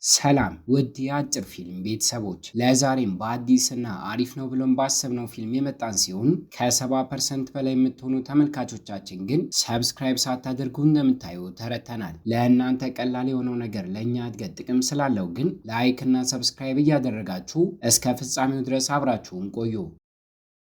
ሰላም ውድ የአጭር ፊልም ቤተሰቦች፣ ለዛሬም በአዲስና አሪፍ ነው ብለን ባሰብነው ፊልም የመጣን ሲሆን ከ70% በላይ የምትሆኑ ተመልካቾቻችን ግን ሰብስክራይብ ሳታደርጉ እንደምታዩ ተረድተናል። ለእናንተ ቀላል የሆነው ነገር ለእኛ እድገት ጥቅም ስላለው ግን ላይክ እና ሰብስክራይብ እያደረጋችሁ እስከ ፍጻሜው ድረስ አብራችሁን ቆዩ።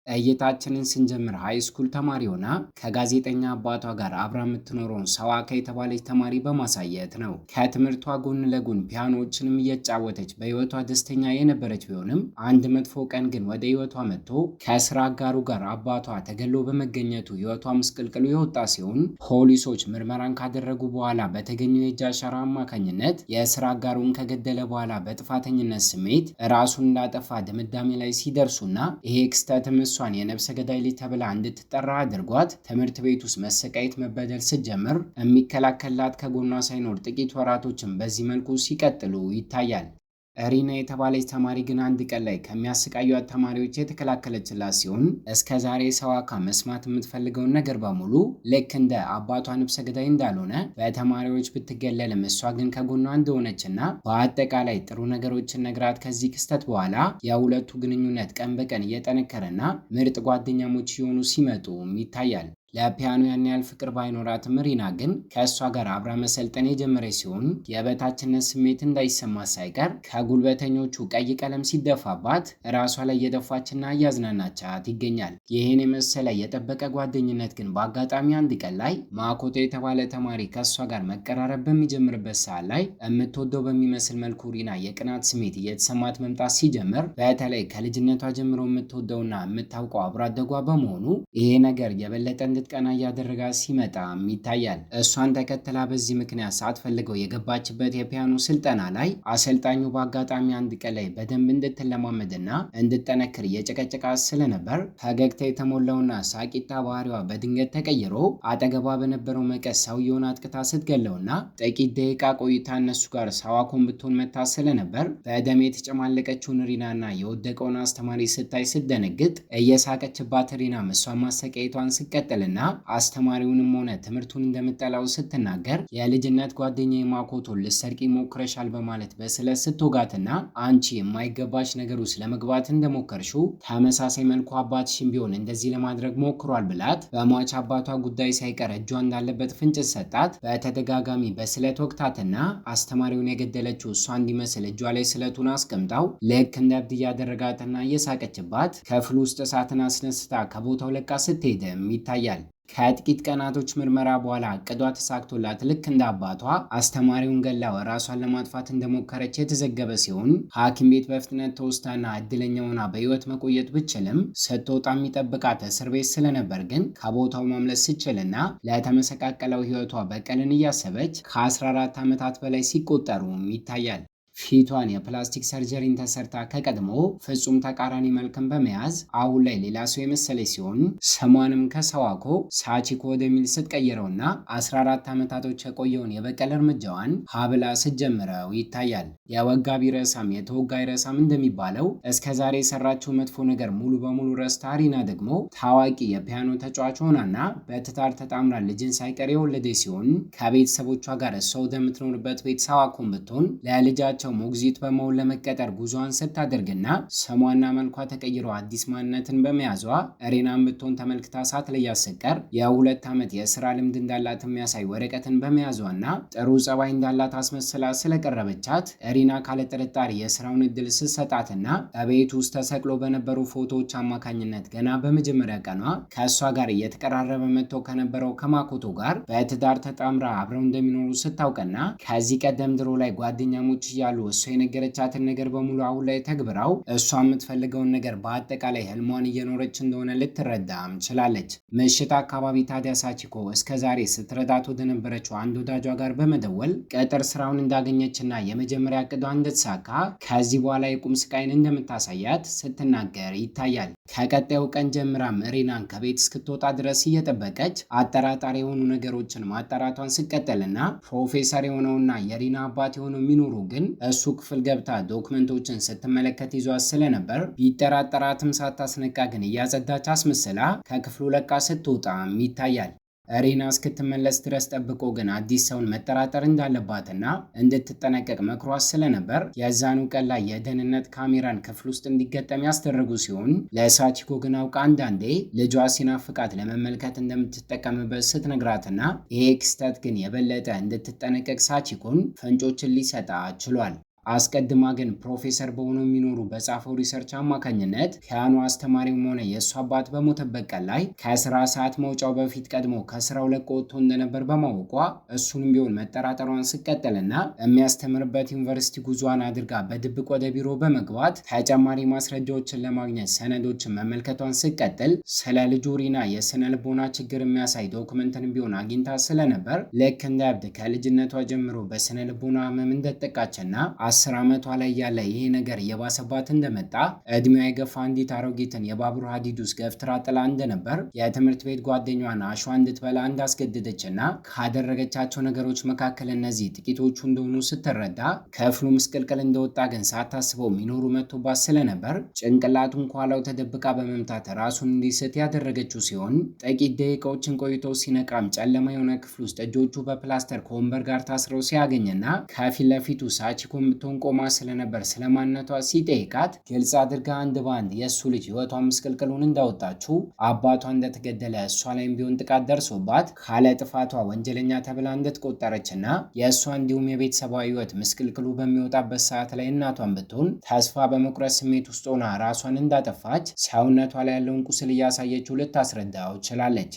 እይታችንን ስንጀምር ሃይስኩል ተማሪ ሆና ከጋዜጠኛ አባቷ ጋር አብራ የምትኖረውን ሰዋካ የተባለች ተማሪ በማሳየት ነው። ከትምህርቷ ጎን ለጎን ፒያኖዎችንም እየተጫወተች በህይወቷ ደስተኛ የነበረች ቢሆንም አንድ መጥፎ ቀን ግን ወደ ህይወቷ መጥቶ ከስራ አጋሩ ጋር አባቷ ተገሎ በመገኘቱ ህይወቷ ምስቅልቅሉ የወጣ ሲሆን ፖሊሶች ምርመራን ካደረጉ በኋላ በተገኘው የእጅ አሻራ አማካኝነት የስራ አጋሩን ከገደለ በኋላ በጥፋተኝነት ስሜት ራሱን እንዳጠፋ ድምዳሜ ላይ ሲደርሱና ይሄ ክስተትም እሷን የነፍሰ ገዳይ ልጅ ተብላ እንድትጠራ አድርጓት ትምህርት ቤት ውስጥ መሰቃየት መበደል ስትጀምር የሚከላከላት ከጎኗ ሳይኖር ጥቂት ወራቶችን በዚህ መልኩ ሲቀጥሉ ይታያል። ሪና የተባለች ተማሪ ግን አንድ ቀን ላይ ከሚያሰቃዩት ተማሪዎች የተከላከለችላት ሲሆን እስከ ዛሬ ሰዋካ መስማት የምትፈልገውን ነገር በሙሉ ልክ እንደ አባቷ ነፍሰ ገዳይ እንዳልሆነ በተማሪዎች ብትገለልም እሷ ግን ከጎኗ እንደሆነችና በአጠቃላይ ጥሩ ነገሮችን ነግራት ከዚህ ክስተት በኋላ የሁለቱ ግንኙነት ቀን በቀን እየጠነከረና ምርጥ ጓደኛሞች ሲሆኑ ሲመጡም ይታያል። ለፒያኖ ያን ያህል ፍቅር ባይኖራትም ሪና ግን ከእሷ ጋር አብራ መሰልጠን የጀመረች ሲሆን የበታችነት ስሜት እንዳይሰማት ሳይቀር ከጉልበተኞቹ ቀይ ቀለም ሲደፋባት ራሷ ላይ እየደፋችና እያዝናናቻት ይገኛል። ይህን የመሰለ የጠበቀ ጓደኝነት ግን በአጋጣሚ አንድ ቀን ላይ ማኮቶ የተባለ ተማሪ ከእሷ ጋር መቀራረብ በሚጀምርበት ሰዓት ላይ የምትወደው በሚመስል መልኩ ሪና የቅናት ስሜት እየተሰማት መምጣት ሲጀምር በተለይ ከልጅነቷ ጀምሮ የምትወደውና የምታውቀው አብሮ አደጓ በመሆኑ ይሄ ነገር የበለጠ እንድትቀና እያደረጋት ሲመጣም ይታያል። እሷን ተከትላ በዚህ ምክንያት ሳትፈልገው የገባችበት የፒያኖ ስልጠና ላይ አሰልጣኙ በአጋጣሚ አንድ ቀን ላይ በደንብ እንድትለማመድና እንድትጠነክር እየጨቀጨቃት ስለነበር ፈገግታ የተሞላውና ሳቂታ ባህሪዋ በድንገት ተቀይሮ አጠገቧ በነበረው መቀስ ሰውየውን አጥቅታ ስትገለውና ጥቂት ደቂቃ ቆይታ እነሱ ጋር ሰዋኮን ብትሆን መታ ስለነበር በደም የተጨማለቀችውን ሪናና የወደቀውን አስተማሪ ስታይ ስትደነግጥ እየሳቀችባት ሪና እሷን ማሰቃየቷን ስቀጥልና አስተማሪውንም ሆነ ትምህርቱን እንደምጠላው ስትናገር የልጅነት ጓደኛዬ ማኮቶን ልትሰርቂ ሞክረሻል በማለት በስለት ስትወጋትና አንቺ የማይገባሽ ነገር ውስጥ ለመግባት እንደሞከርሽው ተመሳሳይ መልኩ አባትሽም ቢሆን እንደዚህ ለማድረግ ሞክሯል ብላት በሟች አባቷ ጉዳይ ሳይቀር እጇ እንዳለበት ፍንጭ ሰጣት። በተደጋጋሚ በስለት ወቅታትና አስተማሪውን የገደለችው እሷ እንዲመስል እጇ ላይ ስለቱን አስቀምጣው ልክ እንደ እብድ እያደረጋትና እየሳቀችባት ክፍል ውስጥ እሳትን አስነስታ ከቦታው ለቃ ስትሄድም ይታያል። ከጥቂት ቀናቶች ምርመራ በኋላ እቅዷ ተሳክቶላት ልክ እንደ አባቷ አስተማሪውን ገላ ራሷን ለማጥፋት እንደሞከረች የተዘገበ ሲሆን ሐኪም ቤት በፍጥነት ተወስዳና እድለኛ ሆና በህይወት መቆየት ብችልም ስትወጣ የሚጠብቃት እስር ቤት ስለነበር ግን ከቦታው ማምለጥ ስችልና ለተመሰቃቀለው ህይወቷ በቀልን እያሰበች ከ14 ዓመታት በላይ ሲቆጠሩም ይታያል። ፊቷን የፕላስቲክ ሰርጀሪን ተሰርታ ከቀድሞ ፍጹም ተቃራኒ መልክን በመያዝ አሁን ላይ ሌላ ሰው የመሰለች ሲሆን ስሟንም ከሰዋኮ ሳቺኮ ወደሚል ስትቀይረውና 14 ዓመታቶች የቆየውን የበቀል እርምጃዋን ሀብላ ስትጀምረው ይታያል። የወጋ ቢረሳም የተወጋ አይረሳም እንደሚባለው እስከዛሬ የሰራችው መጥፎ ነገር ሙሉ በሙሉ ረስታ ሪና ደግሞ ታዋቂ የፒያኖ ተጫዋች ሆናና በትዳር ተጣምራ ልጅን ሳይቀር የወለደች ሲሆን ከቤተሰቦቿ ጋር እሷ ወደምትኖርበት ቤት ሰዋኮን ብትሆን ለልጃቸው ሞግዚት በመሆን ለመቀጠር ጉዞዋን ስታደርግና ስሟና መልኳ ተቀይሮ አዲስ ማንነትን በመያዟ ሪናን ብትሆን ተመልክታ ሳትለያት ስትቀር የ2 ዓመት የስራ ልምድ እንዳላት የሚያሳይ ወረቀትን በመያዟና ጥሩ ጸባይ እንዳላት አስመስላ ስለቀረበቻት ሪና ካለ ጥርጣሬ የስራውን እድል ስትሰጣትና በቤት ውስጥ ተሰቅሎ በነበሩ ፎቶዎች አማካኝነት ገና በመጀመሪያ ቀኗ ከእሷ ጋር እየተቀራረበ መጥቶ ከነበረው ከማኮቶ ጋር በትዳር ተጣምራ አብረው እንደሚኖሩ ስታውቅና ከዚህ ቀደም ድሮ ላይ ጓደኛሞች እያሉ እሷ የነገረቻትን ነገር በሙሉ አሁን ላይ ተግብራው እሷ የምትፈልገውን ነገር በአጠቃላይ ህልሟን እየኖረች እንደሆነ ልትረዳም ችላለች። ምሽት አካባቢ ታዲያ ሳቺኮ እስከዛሬ ስትረዳት ወደነበረችው አንድ ወዳጇ ጋር በመደወል ቅጥር ስራውን እንዳገኘችና የመጀመሪያ እቅዷ እንደተሳካ ከዚህ በኋላ የቁም ስቃይን እንደምታሳያት ስትናገር ይታያል። ከቀጣዩ ቀን ጀምራም ሪናን ከቤት እስክትወጣ ድረስ እየጠበቀች አጠራጣሪ የሆኑ ነገሮችን ማጣራቷን ስቀጥልና ፕሮፌሰር የሆነውና የሪና አባት የሆነው ሚኖሩ ግን እሱ ክፍል ገብታ ዶክመንቶችን ስትመለከት ይዟት ስለነበር ቢጠራጠራትም ሳታስነቃ ግን እያጸዳች አስመስላ ከክፍሉ ለቃ ስትወጣም ይታያል። ሪና እስክትመለስ ድረስ ጠብቆ ግን አዲስ ሰውን መጠራጠር እንዳለባትና እንድትጠነቀቅ መክሯት ስለነበር የዛኑ ቀን ላይ የደህንነት ካሜራን ክፍል ውስጥ እንዲገጠም ያስደረጉ ሲሆን ለሳቺኮ ግን አውቃ አንዳንዴ ልጇ ሲናፍቃት ለመመልከት እንደምትጠቀምበት ስትነግራትና ይሄ ክስተት ግን የበለጠ እንድትጠነቀቅ ሳቺኮን ፍንጮችን ሊሰጣ ችሏል። አስቀድማ ግን ፕሮፌሰር በሆነው የሚኖሩ በጻፈው ሪሰርች አማካኝነት ከያኑ አስተማሪውም ሆነ የእሱ አባት በሞተበት ቀን ላይ ከስራ ሰዓት መውጫው በፊት ቀድሞ ከስራው ለቆ ወጥቶ እንደነበር በማወቋ እሱንም ቢሆን መጠራጠሯን ስቀጥልና የሚያስተምርበት ዩኒቨርሲቲ ጉዟን አድርጋ በድብቅ ወደ ቢሮ በመግባት ተጨማሪ ማስረጃዎችን ለማግኘት ሰነዶችን መመልከቷን ስቀጥል ስለ ልጁ ሪና የስነ ልቦና ችግር የሚያሳይ ዶክመንትን ቢሆን አግኝታ ስለነበር ልክ እንደ እብድ ከልጅነቷ ጀምሮ በስነ ልቦና ህመም እንደተጠቃችና 10 ዓመቷ ላይ ያለ ይሄ ነገር እየባሰባት እንደመጣ እድሜዋ የገፋ አንዲት አሮጊትን የባቡር ሀዲድ ውስጥ ገፍትራ ጥላ እንደነበር የትምህርት ቤት ጓደኛዋን አሸዋ እንድትበላ እንዳስገደደችና ካደረገቻቸው ነገሮች መካከል እነዚህ ጥቂቶቹ እንደሆኑ ስትረዳ ክፍሉ ምስቅልቅል እንደወጣ ግን ሳታስበው ሚኖሩ መጥቶባት ስለነበር ጭንቅላቱን ከኋላው ተደብቃ በመምታት ራሱን እንዲስት ያደረገችው ሲሆን ጥቂት ደቂቃዎችን ቆይቶ ሲነቃም ጨለማ የሆነ ክፍል ውስጥ እጆቹ በፕላስተር ከወንበር ጋር ታስረው ሲያገኝና ከፊት ለፊቱ ሳቺኮ የምትሆን ቆማ ስለነበር ስለማንነቷ ሲጠይቃት ግልጽ አድርጋ አንድ ባንድ የእሱ ልጅ ህይወቷን ምስቅልቅሉን እንዳወጣችው አባቷ እንደተገደለ እሷ ላይም ቢሆን ጥቃት ደርሶባት ካለ ጥፋቷ ወንጀለኛ ተብላ እንደተቆጠረችና የእሷ እንዲሁም የቤተሰቧ ህይወት ምስቅልቅሉ በሚወጣበት ሰዓት ላይ እናቷን ብትሆን ተስፋ በመቁረጥ ስሜት ውስጥ ሆና ራሷን እንዳጠፋች ሰውነቷ ላይ ያለውን ቁስል እያሳየችው ልታስረዳው ችላለች።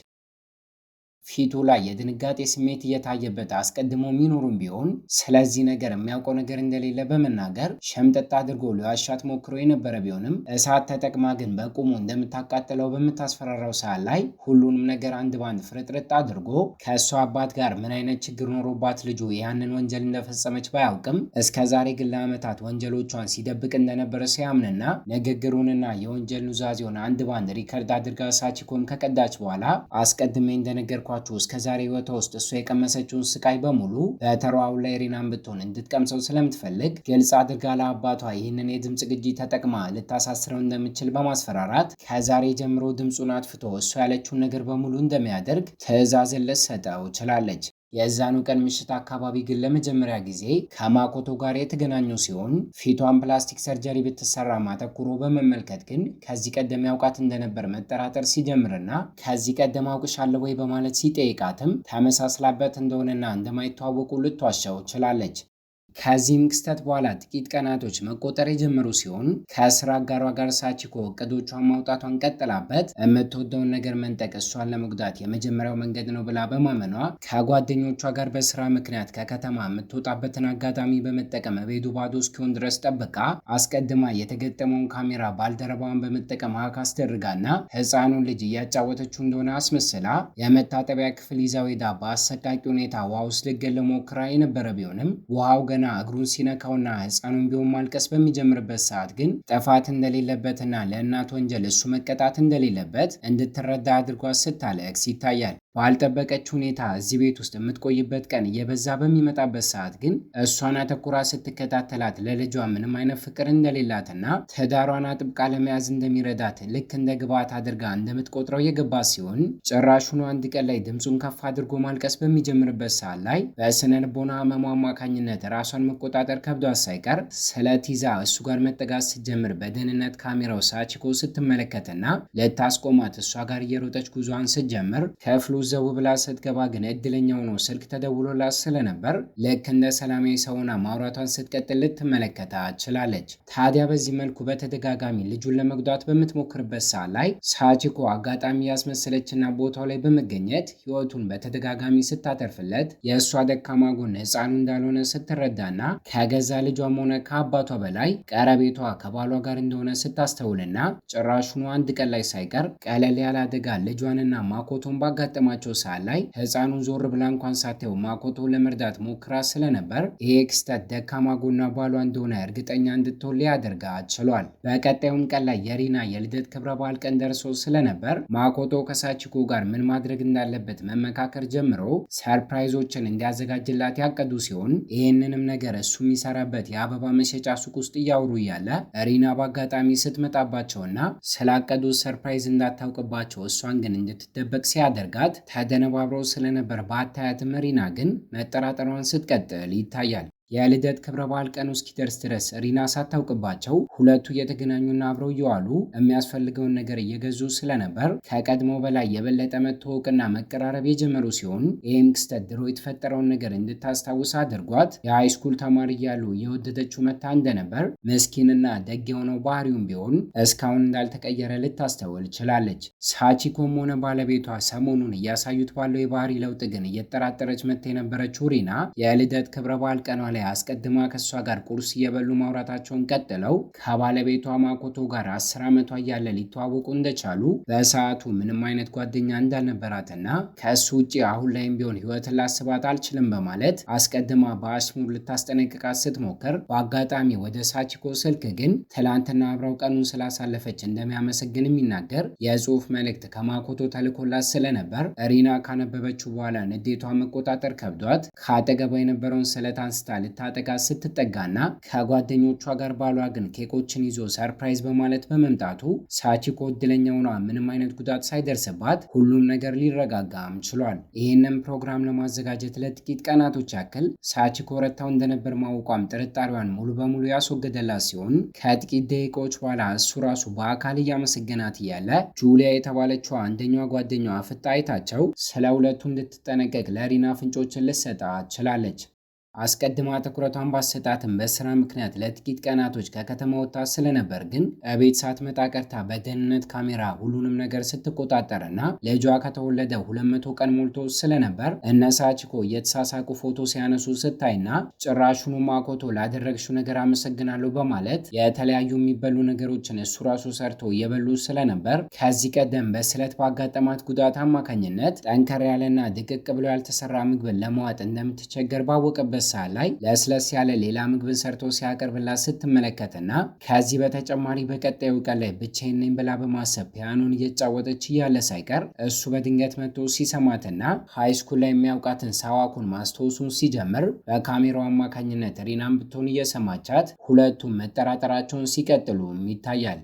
ፊቱ ላይ የድንጋጤ ስሜት እየታየበት አስቀድሞ የሚኖሩም ቢሆን ስለዚህ ነገር የሚያውቀው ነገር እንደሌለ በመናገር ሸምጠጥ አድርጎ ሊዋሻት ሞክሮ የነበረ ቢሆንም እሳት ተጠቅማ ግን በቁሙ እንደምታቃጥለው በምታስፈራራው ሰዓት ላይ ሁሉንም ነገር አንድ ባንድ ፍርጥርጥ አድርጎ ከእሷ አባት ጋር ምን አይነት ችግር ኖሮባት ልጁ ያንን ወንጀል እንደፈጸመች ባያውቅም እስከዛሬ ግን ለዓመታት ወንጀሎቿን ሲደብቅ እንደነበረ ሲያምንና ንግግሩንና የወንጀል ኑዛዜውን አንድ ባንድ ሪከርድ አድርጋ ሳቺኮን ከቀዳች በኋላ አስቀድሜ እንደነገርኳ እስከዛሬ ህይወቷ ውስጥ እሷ የቀመሰችውን ስቃይ በሙሉ በተራው ላይ ሪናን ብትሆን እንድትቀምሰው ስለምትፈልግ ግልጽ አድርጋ ለአባቷ ይህንን የድምፅ ቅጂ ተጠቅማ ልታሳስረው እንደምችል በማስፈራራት ከዛሬ ጀምሮ ድምፁን አጥፍቶ እሷ ያለችውን ነገር በሙሉ እንደሚያደርግ ትዕዛዝን ልትሰጠው ችላለች። የዛኑ ቀን ምሽት አካባቢ ግን ለመጀመሪያ ጊዜ ከማኮቶ ጋር የተገናኙ ሲሆን ፊቷን ፕላስቲክ ሰርጀሪ ብትሰራ ማተኩሮ በመመልከት ግን ከዚህ ቀደም ያውቃት እንደነበር መጠራጠር ሲጀምርና ከዚህ ቀደም አውቅሻለሁ ወይ በማለት ሲጠይቃትም ተመሳስላበት እንደሆነና እንደማይተዋወቁ ልትዋሻው ችላለች። ከዚህም ክስተት በኋላ ጥቂት ቀናቶች መቆጠር የጀመሩ ሲሆን ከስራ አጋሯ ጋር ሳቺኮ እቅዶቿን ማውጣቷን ቀጥላበት የምትወደውን ነገር መንጠቅ እሷን ለመጉዳት የመጀመሪያው መንገድ ነው ብላ በማመኗ ከጓደኞቿ ጋር በስራ ምክንያት ከከተማ የምትወጣበትን አጋጣሚ በመጠቀም ቤቱ ባዶ እስኪሆን ድረስ ጠብቃ አስቀድማ የተገጠመውን ካሜራ ባልደረባዋን በመጠቀም ሀክ አስደርጋና ህፃኑን ልጅ እያጫወተችው እንደሆነ አስመስላ የመታጠቢያ ክፍል ይዛው ሄዳ በአሰቃቂ ሁኔታ ውሃ ውስጥ ልትገለው ሞክራ የነበረ ቢሆንም ውሃው ገና እግሩን ሲነካውና ህፃኑን ቢሆን ማልቀስ በሚጀምርበት ሰዓት ግን ጥፋት እንደሌለበትና ለእናት ወንጀል እሱ መቀጣት እንደሌለበት እንድትረዳ አድርጓት ስታለቅስ ይታያል። ባልጠበቀች ሁኔታ እዚህ ቤት ውስጥ የምትቆይበት ቀን እየበዛ በሚመጣበት ሰዓት ግን እሷን አተኩራ ስትከታተላት ለልጇ ምንም አይነት ፍቅር እንደሌላትና ትዳሯን አጥብቃ ለመያዝ እንደሚረዳት ልክ እንደ ግብዓት አድርጋ እንደምትቆጥረው የገባት ሲሆን ጭራሹኑ አንድ ቀን ላይ ድምፁን ከፍ አድርጎ ማልቀስ በሚጀምርበት ሰዓት ላይ በስነ ልቦና ህመሙ አማካኝነት ራሷን መቆጣጠር ከብዷት ሳይቀር ስለት ይዛ እሱ ጋር መጠጋት ስትጀምር በደህንነት ካሜራው ሳቺኮ ስትመለከትና ልታስቆማት እሷ ጋር እየሮጠች ጉዟን ስትጀምር ክፍሉ ዘው ብላ ስትገባ ግን እድለኛው ነው ስልክ ተደውሎላት ስለነበር ልክ እንደ ሰላማዊ ሰውና ማውራቷን ስትቀጥል ልትመለከታት ችላለች። ታዲያ በዚህ መልኩ በተደጋጋሚ ልጁን ለመጉዳት በምትሞክርበት ሰዓት ላይ ሳቺኮ አጋጣሚ ያስመሰለችና ቦታው ላይ በመገኘት ህይወቱን በተደጋጋሚ ስታተርፍለት የእሷ ደካማ ጎን ህፃኑ እንዳልሆነ ስትረዳና ከገዛ ልጇም ሆነ ከአባቷ በላይ ቀረቤቷ ከባሏ ጋር እንደሆነ ስታስተውልና ጭራሹኑ አንድ ቀን ላይ ሳይቀር ቀለል ያለ አደጋ ልጇንና ማኮቶን ባጋጠማቸው ሰዓት ላይ ህፃኑን ዞር ብላ እንኳን ሳታየው ማኮቶ ለመርዳት ሞክራ ስለነበር ይሄ ክስተት ደካማ ጎና ባሏ እንደሆነ እርግጠኛ እንድትሆን ሊያደርጋት ችሏል። በቀጣዩም ቀን ላይ የሪና የልደት ክብረ በዓል ቀን ደርሶ ስለነበር ማኮቶ ከሳቺኮ ጋር ምን ማድረግ እንዳለበት መመካከር ጀምሮ ሰርፕራይዞችን እንዲያዘጋጅላት ያቀዱ ሲሆን ይህንንም ነገር እሱ የሚሰራበት የአበባ መሸጫ ሱቅ ውስጥ እያወሩ እያለ ሪና በአጋጣሚ ስትመጣባቸውና ስላቀዱት ሰርፕራይዝ እንዳታውቅባቸው እሷን ግን እንድትደበቅ ሲያደርጋት ተደነባብረው ስለነበር ባታያትም ሪና ግን መጠራጠሯን ስትቀጥል ይታያል። የልደት ክብረ በዓል ቀኑ እስኪደርስ ድረስ ሪና ሳታውቅባቸው ሁለቱ እየተገናኙና አብረው እየዋሉ የሚያስፈልገውን ነገር እየገዙ ስለነበር ከቀድሞ በላይ የበለጠ መተዋወቅና መቀራረብ የጀመሩ ሲሆን ይህም ክስተት ድሮ የተፈጠረውን ነገር እንድታስታውስ አድርጓት የሃይስኩል ተማሪ እያሉ እየወደደችው መታ እንደነበር ምስኪንና ደግ የሆነው ባህሪውም ቢሆን እስካሁን እንዳልተቀየረ ልታስተውል ችላለች። ሳቺኮም ሆነ ባለቤቷ ሰሞኑን እያሳዩት ባለው የባህሪ ለውጥ ግን እየጠራጠረች መታ የነበረችው ሪና የልደት ክብረ በዓል ቀኗ ላይ አስቀድማ ከሷ ጋር ቁርስ እየበሉ ማውራታቸውን ቀጥለው ከባለቤቷ ማኮቶ ጋር 10 ዓመቷ እያለ ሊተዋወቁ እንደቻሉ በሰዓቱ ምንም አይነት ጓደኛ እንዳልነበራትና ከእሱ ውጭ አሁን ላይም ቢሆን ህይወትን ላስባት አልችልም በማለት አስቀድማ በአሽሙር ልታስጠነቅቃት ስትሞክር በአጋጣሚ ወደ ሳቺኮ ስልክ ግን ትላንትና አብረው ቀኑን ስላሳለፈች እንደሚያመሰግን የሚናገር የጽሁፍ መልእክት ከማኮቶ ተልኮላት ስለነበር ሪና ካነበበችው በኋላ ንዴቷ መቆጣጠር ከብዷት ከአጠገቧ የነበረውን ስለት አንስታ ልታጠቃት ስትጠጋና ከጓደኞቿ ጋር ባሏ ግን ኬኮችን ይዞ ሰርፕራይዝ በማለት በመምጣቱ ሳቺኮ እድለኛ ሆኗ ምንም አይነት ጉዳት ሳይደርስባት ሁሉም ነገር ሊረጋጋም ችሏል። ይህንን ፕሮግራም ለማዘጋጀት ለጥቂት ቀናቶች ያክል ሳቺኮ ረታው እንደነበር ማወቋም ጥርጣሬዋን ሙሉ በሙሉ ያስወገደላት ሲሆን ከጥቂት ደቂቃዎች በኋላ እሱ ራሱ በአካል እያመሰገናት እያለ ጁሊያ የተባለችው አንደኛዋ ጓደኛዋ ፍጣ አይታቸው ስለ ሁለቱ እንድትጠነቀቅ ለሪና ፍንጮችን ልትሰጣት ችላለች። አስቀድማ ትኩረቷን ባሰጣትም በስራ ምክንያት ለጥቂት ቀናቶች ከከተማ ወጣ ስለነበር ግን እቤት ሳትመጣ ቀርታ በደህንነት ካሜራ ሁሉንም ነገር ስትቆጣጠርና ልጇ ከተወለደ 200 ቀን ሞልቶ ስለነበር እነ ሳቺኮ እየተሳሳቁ ፎቶ ሲያነሱ ስታይና ጭራሹኑ ማኮቶ ላደረግሽው ነገር አመሰግናለሁ በማለት የተለያዩ የሚበሉ ነገሮችን እሱ ራሱ ሰርቶ እየበሉ ስለነበር ከዚህ ቀደም በስለት ባጋጠማት ጉዳት አማካኝነት ጠንከር ያለና ድቅቅ ብሎ ያልተሰራ ምግብን ለመዋጥ እንደምትቸገር ባወቀበት ሰዓት ላይ ለስለስ ያለ ሌላ ምግብን ሰርቶ ሲያቀርብላት ስትመለከትና ከዚህ በተጨማሪ በቀጣዩ ቀን ላይ ብቻዬን ነኝ ብላ በማሰብ ፒያኖን እየተጫወተች እያለ ሳይቀር እሱ በድንገት መጥቶ ሲሰማትና ሃይስኩል ላይ የሚያውቃትን ሳዋኮን ማስታወሱን ሲጀምር በካሜራው አማካኝነት ሪናን ብትሆን እየሰማቻት ሁለቱም መጠራጠራቸውን ሲቀጥሉም ይታያል።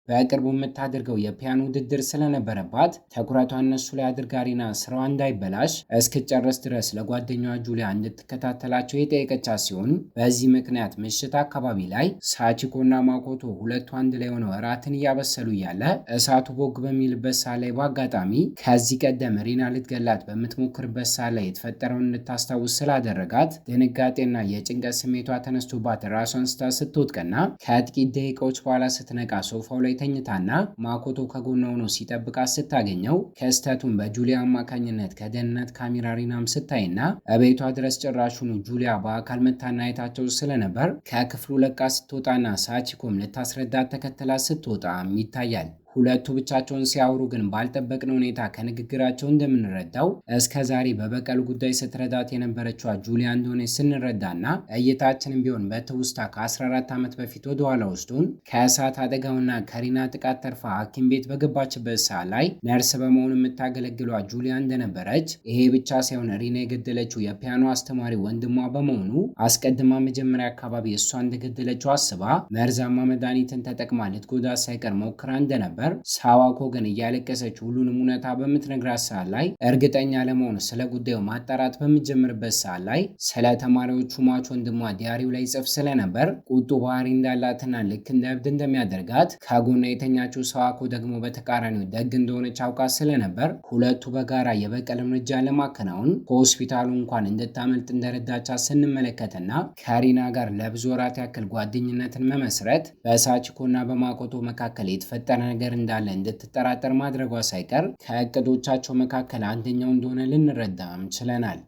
በቅርቡ የምታደርገው የፒያኖ ውድድር ስለነበረባት ትኩረቷን እነሱ ላይ አድርጋ ሪና ስራዋ እንዳይበላሽ እስክትጨርስ ድረስ ለጓደኛዋ ጁሊያ እንድትከታተላቸው የጠየቀቻት ሲሆን በዚህ ምክንያት ምሽት አካባቢ ላይ ሳቺኮና ማኮቶ ሁለቱ አንድ ላይ ሆነው እራትን እያበሰሉ እያለ እሳቱ ቦግ በሚልበት ሰዓት ላይ በአጋጣሚ ከዚህ ቀደም ሪና ልትገላት በምትሞክርበት ሰዓት ላይ የተፈጠረውን እንድታስታውስ ስላደረጋት ድንጋጤና የጭንቀት ስሜቷ ተነስቶባት ራሷን ስታ ስትወድቅና ከጥቂት ደቂቃዎች በኋላ ስትነቃ ሶፋው ላይ ተኝታና ማኮቶ ከጎኗ ሆኖ ሲጠብቃት ስታገኘው ክስተቱን በጁሊያ አማካኝነት ከደህንነት ካሜራ ሪናም ስታይና እቤቷ ድረስ ጭራሹኑ ጁሊያ በአካል መታና አይታቸው ስለነበር ከክፍሉ ለቃ ስትወጣና ሳቺኮም ልታስረዳት ተከትላት ስትወጣም ይታያል። ሁለቱ ብቻቸውን ሲያወሩ ግን ባልጠበቅነው ሁኔታ ከንግግራቸው እንደምንረዳው እስከ ዛሬ በበቀል ጉዳይ ስትረዳት የነበረችዋ ጁሊያ እንደሆነ ስንረዳና እይታችንም ቢሆን በትውስታ ከ14 ዓመት በፊት ወደ ኋላ ወስዶን ከእሳት አደጋውና ከሪና ጥቃት ተርፋ ሐኪም ቤት በገባችበት ሰዓት ላይ ነርስ በመሆን የምታገለግሏ ጁሊያ እንደነበረች፣ ይሄ ብቻ ሳይሆን ሪና የገደለችው የፒያኖ አስተማሪ ወንድሟ በመሆኑ አስቀድማ መጀመሪያ አካባቢ እሷ እንደገደለችው አስባ መርዛማ መድኃኒትን ተጠቅማ ልትጎዳ ሳይቀር ሞክራ እንደነበር ሳዋኮ ግን እያለቀሰች ሁሉንም እውነታ በምትነግራት ሰዓት ላይ እርግጠኛ ለመሆን ስለ ጉዳዩ ማጣራት በምትጀምርበት ሰዓት ላይ ስለ ተማሪዎቹ ሟች ወንድሟ ዲያሪው ላይ ጽፍ ስለነበር ቁጡ ባህሪ እንዳላትና ልክ እንደ እብድ እንደሚያደርጋት ከጎኗ የተኛችው ሳዋኮ ደግሞ በተቃራኒው ደግ እንደሆነች አውቃ ስለነበር ሁለቱ በጋራ የበቀል እርምጃ ለማከናወን ከሆስፒታሉ እንኳን እንድታመልጥ እንደረዳቻት ስንመለከትና ከሪና ጋር ለብዙ ወራት ያክል ጓደኝነትን መመስረት በሳቺኮና በማኮቶ መካከል የተፈጠረ ነገር እንዳለ እንድትጠራጠር ማድረጓ ሳይቀር ከእቅዶቻቸው መካከል አንደኛው እንደሆነ ልንረዳም ችለናል።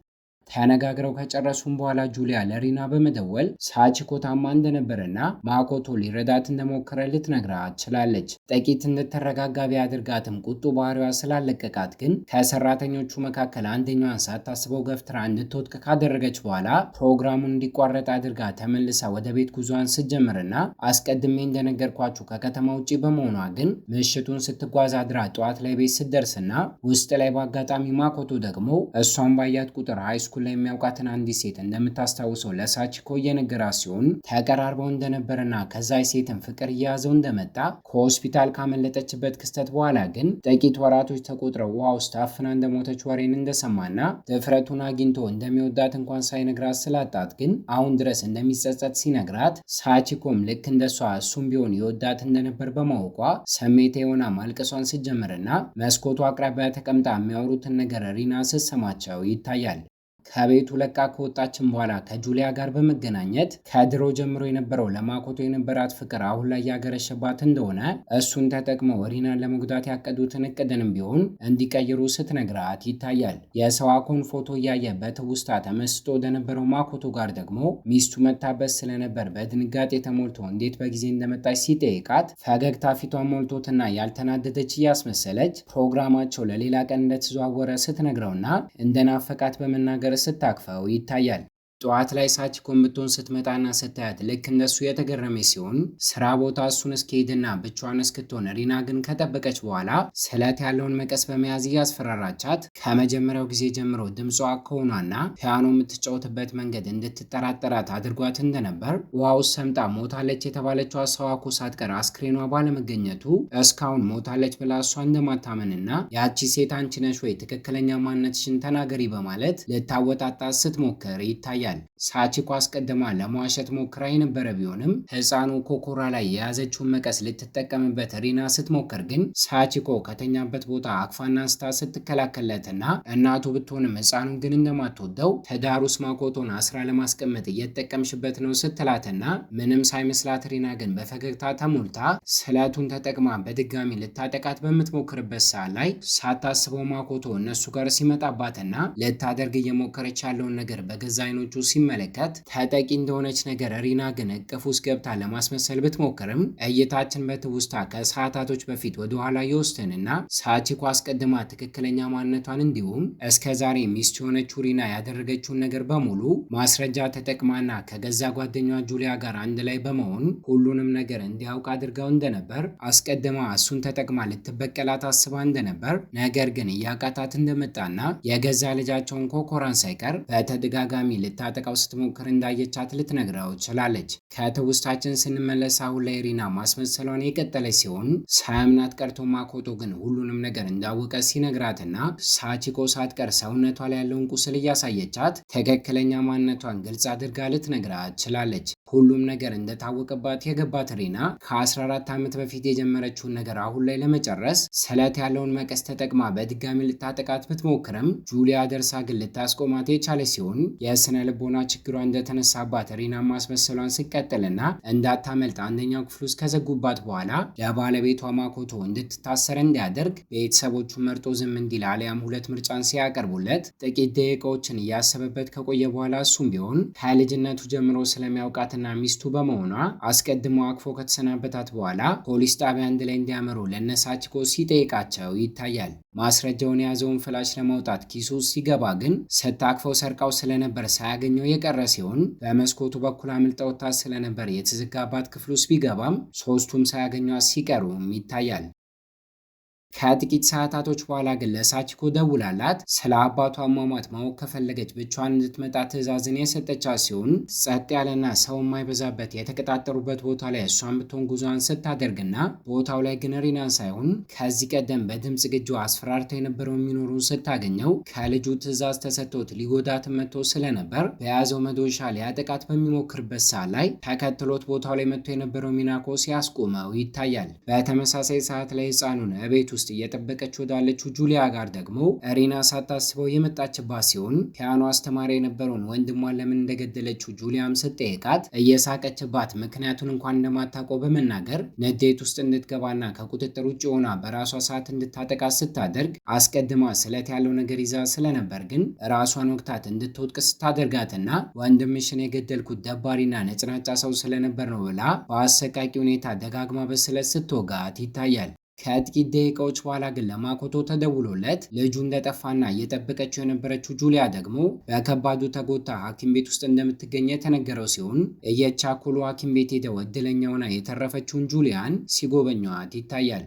ተነጋግረው ከጨረሱም በኋላ ጁሊያ ለሪና በመደወል ሳቺኮ ታማ እንደነበረና ማኮቶ ሊረዳት እንደሞከረ ልትነግራት ችላለች። ጥቂት እንድትረጋጋ ቢያደርጋትም ቁጡ ባህሪዋ ስላለቀቃት ግን ከሰራተኞቹ መካከል አንደኛዋን ሳታስበው ገፍትራ እንድትወድቅ ካደረገች በኋላ ፕሮግራሙን እንዲቋረጥ አድርጋ ተመልሳ ወደ ቤት ጉዞዋን ስትጀምርና አስቀድሜ እንደነገርኳችሁ ከከተማ ውጪ በመሆኗ ግን ምሽቱን ስትጓዝ አድራ ጠዋት ላይ ቤት ስትደርስና ውስጥ ላይ በአጋጣሚ ማኮቶ ደግሞ እሷን ባያት ቁጥር ሃይስኩል ሃይስኩል ላይ የሚያውቃትን አንዲት ሴት እንደምታስታውሰው ለሳቺኮ እየነገራት ሲሆን ተቀራርበው እንደነበርና ከዛ ሴትን ፍቅር እየያዘው እንደመጣ ከሆስፒታል ካመለጠችበት ክስተት በኋላ ግን ጥቂት ወራቶች ተቆጥረው ውሃ ውስጥ አፍና እንደሞተች ወሬን እንደሰማና ድፍረቱን አግኝቶ እንደሚወዳት እንኳን ሳይነግራት ስላጣት ግን አሁን ድረስ እንደሚጸጸት ሲነግራት ሳቺኮም ልክ እንደሷ እሱም ቢሆን ይወዳት እንደነበር በማወቋ ስሜት የሆነ ማልቀሷን ስትጀምርና መስኮቱ አቅራቢያ ተቀምጣ የሚያወሩትን ነገር ሪና ስትሰማቸው ይታያል። ከቤቱ ለቃ ከወጣችን በኋላ ከጁሊያ ጋር በመገናኘት ከድሮ ጀምሮ የነበረው ለማኮቶ የነበራት ፍቅር አሁን ላይ ያገረሸባት እንደሆነ እሱን ተጠቅመው ሪናን ለመጉዳት ያቀዱትን እቅድንም ቢሆን እንዲቀይሩ ስትነግራት ይታያል። የሰዋኮን ፎቶ እያየ በትውስታ ተመስጦ ወደነበረው ማኮቶ ጋር ደግሞ ሚስቱ መታበስ ስለነበር በድንጋጤ ተሞልቶ እንዴት በጊዜ እንደመጣች ሲጠይቃት ፈገግታ ፊቷን ሞልቶትና ያልተናደደች እያስመሰለች ፕሮግራማቸው ለሌላ ቀን እንደተዘዋወረ ስትነግረውና እንደናፈቃት በመናገር ስታቅፈው ይታያል። ጠዋት ላይ ሳቺኮ የምትሆን ስትመጣና ስታያት ልክ እንደሱ የተገረመች ሲሆን ስራ ቦታ እሱን እስኪሄድና ብቻዋን እስክትሆን ሪና ግን ከጠበቀች በኋላ ስለት ያለውን መቀስ በመያዝ እያስፈራራቻት ከመጀመሪያው ጊዜ ጀምሮ ድምጿ ከሆኗና ፒያኖ የምትጫወትበት መንገድ እንድትጠራጠራት አድርጓት እንደነበር ውሃ ውስጥ ሰምጣ ሞታለች የተባለችው ሰዋኮ ሳትቀር አስክሬኗ ባለመገኘቱ እስካሁን ሞታለች ብላ እሷ እንደማታመንና ያቺ ሴት አንቺ ነሽ ወይ ትክክለኛ ማንነትሽን ተናገሪ በማለት ልታወጣጣት ስትሞክር ይታያል። ሳቺኮ አስቀድማ ለመዋሸት ሞክራ የነበረ ቢሆንም ህፃኑ ኮኮራ ላይ የያዘችውን መቀስ ልትጠቀምበት ሪና ስትሞክር ግን ሳቺኮ ከተኛበት ቦታ አቅፋና አንስታ ስትከላከለትና እናቱ ብትሆንም ህፃኑን ግን እንደማትወደው ትዳር ውስጥ ማኮቶን አስራ ለማስቀመጥ እየተጠቀምሽበት ነው ስትላትና ምንም ሳይመስላት ሪና ግን በፈገግታ ተሞልታ ስለቱን ተጠቅማ በድጋሚ ልታጠቃት በምትሞክርበት ሰዓት ላይ ሳታስበው ማኮቶ እነሱ ጋር ሲመጣባትና ልታደርግ እየሞከረች ያለውን ነገር በገዛ አይኖቹ ሲመለከት ተጠቂ እንደሆነች ነገር ሪና ግን እቅፍ ውስጥ ገብታ ለማስመሰል ብትሞክርም እይታችን በትውስታ ከሰዓታቶች በፊት ወደ ኋላ ይወስድንና ሳቺኮ አስቀድማ ትክክለኛ ማንነቷን እንዲሁም እስከዛሬ ሚስት የሆነችው ሪና ያደረገችውን ነገር በሙሉ ማስረጃ ተጠቅማና ከገዛ ጓደኛዋ ጁሊያ ጋር አንድ ላይ በመሆን ሁሉንም ነገር እንዲያውቅ አድርገው እንደነበር አስቀድማ እሱን ተጠቅማ ልትበቀላት አስባ እንደነበር ነገር ግን እያቃታት እንደመጣና የገዛ ልጃቸውን ኮኮራን ሳይቀር በተደጋጋሚ ልታጠቃው ስትሞክር እንዳየቻት ልትነግረው ችላለች። ከትውስታችን ስንመለስ አሁን ላይ ሪና ማስመሰሏን የቀጠለች ሲሆን ሳያምናት ቀርቶ ማኮቶ ግን ሁሉንም ነገር እንዳወቀ ሲነግራትና ሳቺኮ ሳትቀር ሰውነቷ ላይ ያለውን ቁስል እያሳየቻት ትክክለኛ ማንነቷን ግልጽ አድርጋ ልትነግራት ችላለች። ሁሉም ነገር እንደታወቀባት የገባት ሪና ከ14 ዓመት በፊት የጀመረችውን ነገር አሁን ላይ ለመጨረስ ስለት ያለውን መቀስ ተጠቅማ በድጋሚ ልታጠቃት ብትሞክርም ጁሊያ ደርሳ ግን ልታስቆማት የቻለች ሲሆን የስነ ልቦና ችግሯ እንደተነሳባት ሪና ማስመሰሏን ስቀጥልና እንዳታመልጥ አንደኛው ክፍል ውስጥ ከዘጉባት በኋላ ለባለቤቷ ማኮቶ እንድትታሰር እንዲያደርግ ቤተሰቦቹ መርጦ ዝም እንዲል አሊያም ሁለት ምርጫን ሲያቀርቡለት ጥቂት ደቂቃዎችን እያሰበበት ከቆየ በኋላ እሱም ቢሆን ከልጅነቱ ጀምሮ ስለሚያውቃትና ሚስቱ በመሆኗ አስቀድሞ አቅፎ ከተሰናበታት በኋላ ፖሊስ ጣቢያ አንድ ላይ እንዲያመሩ ለነሳቺኮ ሲጠይቃቸው ይታያል። ማስረጃውን የያዘውን ፍላሽ ለማውጣት ኪሱ ሲገባ ግን ስታቅፈው ሰርቃው ስለነበር ሳያገኘው የቀረ ሲሆን በመስኮቱ በኩል አምልጣ ወጥታ ስለነበር የተዘጋባት ክፍል ውስጥ ቢገባም ሶስቱም ሳያገኟት ሲቀሩም ይታያል። ከጥቂት ሰዓታቶች በኋላ ግን ለሳቺኮ ደውላላት ስለ አባቷ አሟሟት ማወቅ ከፈለገች ብቻዋን እንድትመጣ ትዕዛዝን የሰጠቻት ሲሆን ጸጥ ያለና ሰው የማይበዛበት የተቀጣጠሩበት ቦታ ላይ እሷን ብትሆን ጉዞዋን ስታደርግና ቦታው ላይ ግን ሪናን ሳይሆን ከዚህ ቀደም በድምፅ ግጁ አስፈራርተው የነበረው የሚኖሩን ስታገኘው ከልጁ ትዕዛዝ ተሰጥቶት ሊጎዳት መጥቶ ስለነበር በያዘው መዶሻ ሊያጠቃት በሚሞክርበት ሰዓት ላይ ተከትሎት ቦታው ላይ መጥቶ የነበረው ሚናኮ ሲያስቆመው ይታያል። በተመሳሳይ ሰዓት ላይ ህፃኑን እቤት ውስጥ እየጠበቀች ወዳለችው ጁሊያ ጋር ደግሞ ሪና ሳታስበው የመጣችባት ሲሆን ፒያኖ አስተማሪ የነበረውን ወንድሟን ለምን እንደገደለችው ጁሊያም ስትጠይቃት እየሳቀችባት ምክንያቱን እንኳን እንደማታውቀው በመናገር ንዴት ውስጥ እንድትገባና ከቁጥጥር ውጭ ሆና በራሷ ሰዓት እንድታጠቃት ስታደርግ አስቀድማ ስለት ያለው ነገር ይዛ ስለነበር ግን ራሷን ወቅታት እንድትወድቅ ስታደርጋትና ወንድምሽን የገደልኩት ደባሪና ነጭናጫ ሰው ስለነበር ነው ብላ በአሰቃቂ ሁኔታ ደጋግማ በስለት ስትወጋት ይታያል። ከጥቂት ደቂቃዎች በኋላ ግን ለማኮቶ ተደውሎለት ልጁ እንደጠፋና እየጠበቀችው የነበረችው ጁሊያ ደግሞ በከባዱ ተጎታ ሐኪም ቤት ውስጥ እንደምትገኝ የተነገረው ሲሆን እየቻኮሉ ሐኪም ቤት ሄደው እድለኛውና የተረፈችውን ጁሊያን ሲጎበኟት ይታያል።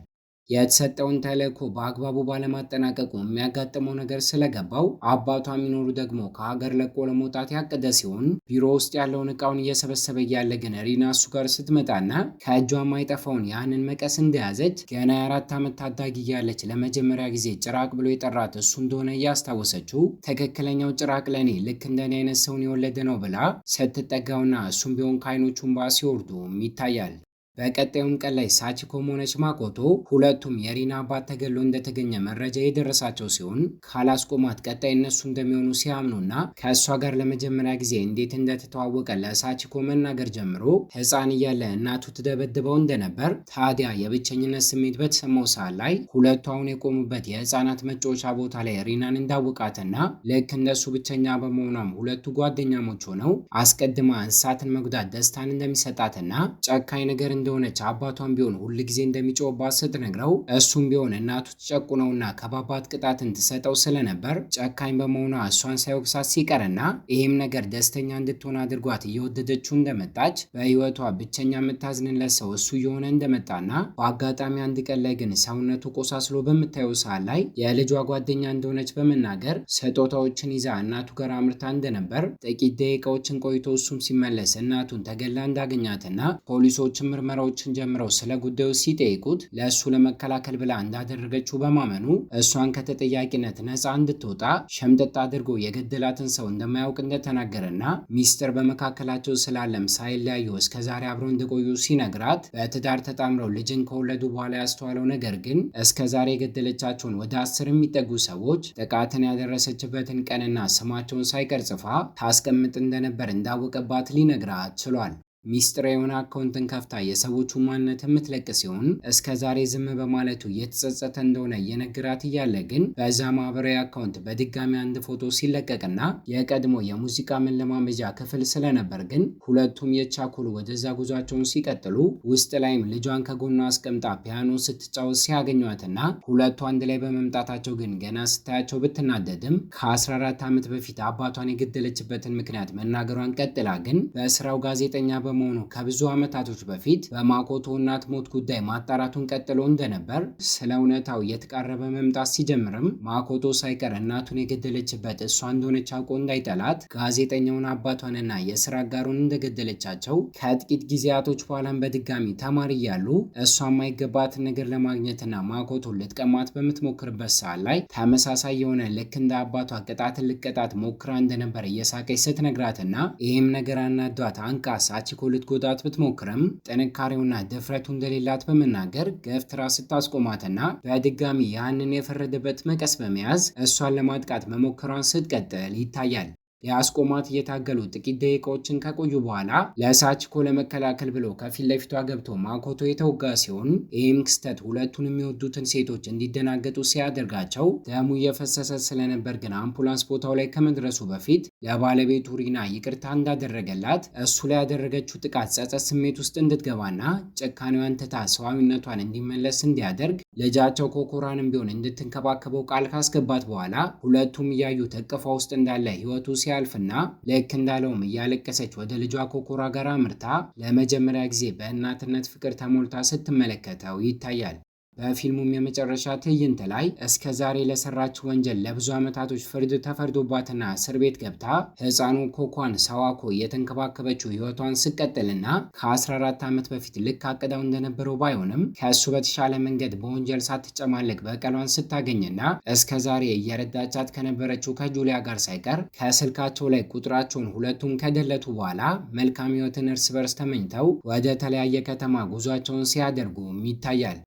የተሰጠውን ተልዕኮ በአግባቡ ባለማጠናቀቁ የሚያጋጥመው ነገር ስለገባው አባቷ የሚኖሩ ደግሞ ከሀገር ለቆ ለመውጣት ያቀደ ሲሆን ቢሮ ውስጥ ያለውን እቃውን እየሰበሰበ እያለ ግን ሪና እሱ ጋር ስትመጣና ከእጇ የማይጠፋውን ያንን መቀስ እንደያዘች ገና የ4 ዓመት ታዳጊ እያለች ለመጀመሪያ ጊዜ ጭራቅ ብሎ የጠራት እሱ እንደሆነ እያስታወሰችው ትክክለኛው ጭራቅ ለኔ ልክ እንደኔ አይነት ሰውን የወለደ ነው ብላ ስትጠጋውና እሱም ቢሆን ከዓይኖቹ እንባ ሲወርዱም ይታያል። በቀጣዩም ቀን ላይ ሳቺኮም ሆነች ማኮቶ ሁለቱም የሪና አባት ተገሎ እንደተገኘ መረጃ የደረሳቸው ሲሆን ካላስቆማት ቀጣይ እነሱ እንደሚሆኑ ሲያምኑና ከእሷ ጋር ለመጀመሪያ ጊዜ እንዴት እንደተተዋወቀ ለሳቺኮ መናገር ጀምሮ ሕፃን እያለ እናቱ ትደበድበው እንደነበር ታዲያ የብቸኝነት ስሜት በተሰማው ሰዓት ላይ ሁለቱ አሁን የቆሙበት የሕፃናት መጫወቻ ቦታ ላይ ሪናን እንዳወቃትና ልክ እንደሱ ብቸኛ በመሆኗም ሁለቱ ጓደኛሞች ሆነው አስቀድማ እንስሳትን መጉዳት ደስታን እንደሚሰጣትና ጨካኝ ነገር እንደሆነች አባቷን ቢሆን ሁል ጊዜ እንደሚጮህባት ስትነግረው እሱም ቢሆን እናቱ ተጨቁነውና ከባባት ቅጣትን ትሰጠው ስለነበር ጨካኝ በመሆኗ እሷን ሳይወቅሳት ሲቀርና ይህም ነገር ደስተኛ እንድትሆን አድርጓት እየወደደችው እንደመጣች በህይወቷ ብቸኛ የምታዝንለት ሰው እሱ እየሆነ እንደመጣና በአጋጣሚ አንድ ቀን ላይ ግን ሰውነቱ ቆሳስሎ በምታየው ሰዓት ላይ የልጇ ጓደኛ እንደሆነች በመናገር ስጦታዎችን ይዛ እናቱ ጋር አምርታ እንደነበር ጥቂት ደቂቃዎችን ቆይቶ እሱም ሲመለስ እናቱን ተገላ እንዳገኛትና ፖሊሶችን ምርመራዎችን ጀምረው ስለ ጉዳዩ ሲጠይቁት ለእሱ ለመከላከል ብላ እንዳደረገችው በማመኑ እሷን ከተጠያቂነት ነፃ እንድትወጣ ሸምጠጥ አድርጎ የገደላትን ሰው እንደማያውቅ እንደተናገረና ሚስጥር በመካከላቸው ስላለም ሳይለያዩ እስከዛሬ አብረው እንደቆዩ ሲነግራት በትዳር ተጣምረው ልጅን ከወለዱ በኋላ ያስተዋለው ነገር ግን እስከዛሬ የገደለቻቸውን ወደ 10 የሚጠጉ ሰዎች ጥቃትን ያደረሰችበትን ቀንና ስማቸውን ሳይቀር ጽፋ ታስቀምጥ እንደነበር እንዳወቀባት ሊነግራት ችሏል። ሚስጥር የሆነ አካውንትን ከፍታ የሰዎቹን ማንነት የምትለቅ ሲሆን እስከ ዛሬ ዝም በማለቱ እየተጸጸተ እንደሆነ እየነገራት እያለ ግን በዛ ማህበራዊ አካውንት በድጋሚ አንድ ፎቶ ሲለቀቅና የቀድሞ የሙዚቃ መለማመጃ ክፍል ስለነበር ግን ሁለቱም የቻኮሉ ወደዛ ጉዟቸውን ሲቀጥሉ ውስጥ ላይም ልጇን ከጎኗ አስቀምጣ ፒያኖ ስትጫወት ሲያገኟትና ሁለቱ አንድ ላይ በመምጣታቸው ግን ገና ስታያቸው ብትናደድም ከ14 ዓመት በፊት አባቷን የገደለችበትን ምክንያት መናገሯን ቀጥላ ግን በስራው ጋዜጠኛ በመሆኑ ከብዙ ዓመታቶች በፊት በማኮቶ እናት ሞት ጉዳይ ማጣራቱን ቀጥሎ እንደነበር ስለ እውነታው እየተቃረበ መምጣት ሲጀምርም ማኮቶ ሳይቀር እናቱን የገደለችበት እሷ እንደሆነች አውቆ እንዳይጠላት ጋዜጠኛውን አባቷንና የስራ አጋሩን እንደገደለቻቸው ከጥቂት ጊዜያቶች በኋላም በድጋሚ ተማሪ እያሉ እሷ የማይገባትን ነገር ለማግኘትና ማኮቶ ልትቀማት በምትሞክርበት ሰዓት ላይ ተመሳሳይ የሆነ ልክ እንደ አባቷ ቅጣትን ልቀጣት ሞክራ እንደነበር እየሳቀች ስትነግራትና ይህም ነገር አናዷት አንቃ ሳቺኮ ልትጎዳት ብትሞክርም ጥንካሬውና ድፍረቱ እንደሌላት በመናገር ገፍትራ ስታስቆማትና በድጋሚ ያንን የፈረደበት መቀስ በመያዝ እሷን ለማጥቃት መሞከሯን ስትቀጥል ይታያል። የአስቆማት እየታገሉ ጥቂት ደቂቃዎችን ከቆዩ በኋላ ለሳቺኮ ለመከላከል ብሎ ከፊት ለፊቷ ገብቶ ማኮቶ የተወጋ ሲሆን ይህም ክስተት ሁለቱን የሚወዱትን ሴቶች እንዲደናገጡ ሲያደርጋቸው ደሙ እየፈሰሰ ስለነበር ግን አምቡላንስ ቦታው ላይ ከመድረሱ በፊት ለባለቤቱ ሪና ይቅርታ እንዳደረገላት እሱ ላይ ያደረገችው ጥቃት ጸጸት ስሜት ውስጥ እንድትገባና ጭካኔዋን ትታ ሰዋዊነቷን እንዲመለስ እንዲያደርግ ልጃቸው ኮኮራንም ቢሆን እንድትንከባከበው ቃል ካስገባት በኋላ ሁለቱም እያዩ እቅፏ ውስጥ እንዳለ ህይወቱ ሲያልፍና ልክ እንዳለውም እያለቀሰች ወደ ልጇ ኮኮራ ጋር አምርታ ለመጀመሪያ ጊዜ በእናትነት ፍቅር ተሞልታ ስትመለከተው ይታያል። በፊልሙም የመጨረሻ ትዕይንት ላይ እስከ ዛሬ ለሰራችው ወንጀል ለብዙ ዓመታቶች ፍርድ ተፈርዶባትና እስር ቤት ገብታ ህፃኑ ኮኳን ሳዋኮ እየተንከባከበችው ህይወቷን ስቀጥልና ከ14 ዓመት በፊት ልክ አቅዳው እንደነበረው ባይሆንም ከእሱ በተሻለ መንገድ በወንጀል ሳትጨማለቅ በቀሏን ስታገኝና እስከ ዛሬ እየረዳቻት ከነበረችው ከጁሊያ ጋር ሳይቀር ከስልካቸው ላይ ቁጥራቸውን ሁለቱም ከደለቱ በኋላ መልካም ህይወትን እርስ በርስ ተመኝተው ወደ ተለያየ ከተማ ጉዟቸውን ሲያደርጉም ይታያል።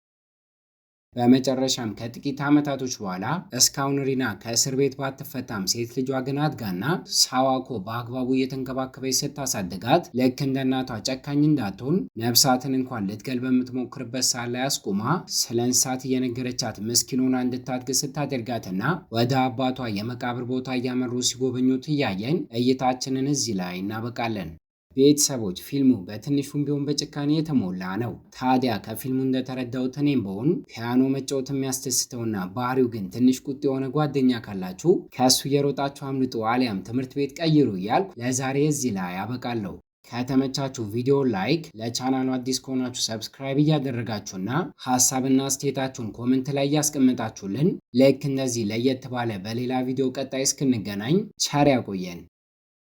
በመጨረሻም ከጥቂት ዓመታቶች በኋላ እስካሁን ሪና ከእስር ቤት ባትፈታም ሴት ልጇ ግን አድጋና ሳዋኮ በአግባቡ እየተንከባከበች ስታሳድጋት ልክ እንደ እናቷ ጨካኝ እንዳትሆን ነፍሳትን እንኳን ልትገል በምትሞክርበት ሰዓት ላይ አስቁማ ስለ እንስሳት እየነገረቻት ምስኪኑን እንድታድግ ስታደርጋትና ወደ አባቷ የመቃብር ቦታ እያመሩ ሲጎበኙት እያየን እይታችንን እዚህ ላይ እናበቃለን። ቤተሰቦች ፊልሙ በትንሹም ቢሆን በጭካኔ የተሞላ ነው። ታዲያ ከፊልሙ እንደተረዳሁት እኔም በሆን ፒያኖ መጫወት የሚያስደስተውና ባህሪው ግን ትንሽ ቁጥ የሆነ ጓደኛ ካላችሁ ከእሱ እየሮጣችሁ አምልጡ አሊያም ትምህርት ቤት ቀይሩ እያልኩ ለዛሬ እዚህ ላይ አበቃለሁ። ከተመቻችሁ ቪዲዮ ላይክ፣ ለቻናሉ አዲስ ከሆናችሁ ሰብስክራይብ እያደረጋችሁና ሐሳብና አስተያየታችሁን ኮሜንት ላይ እያስቀመጣችሁልን ልክ እንደዚህ ለየት ባለ በሌላ ቪዲዮ ቀጣይ እስክንገናኝ ቸር ያቆየን።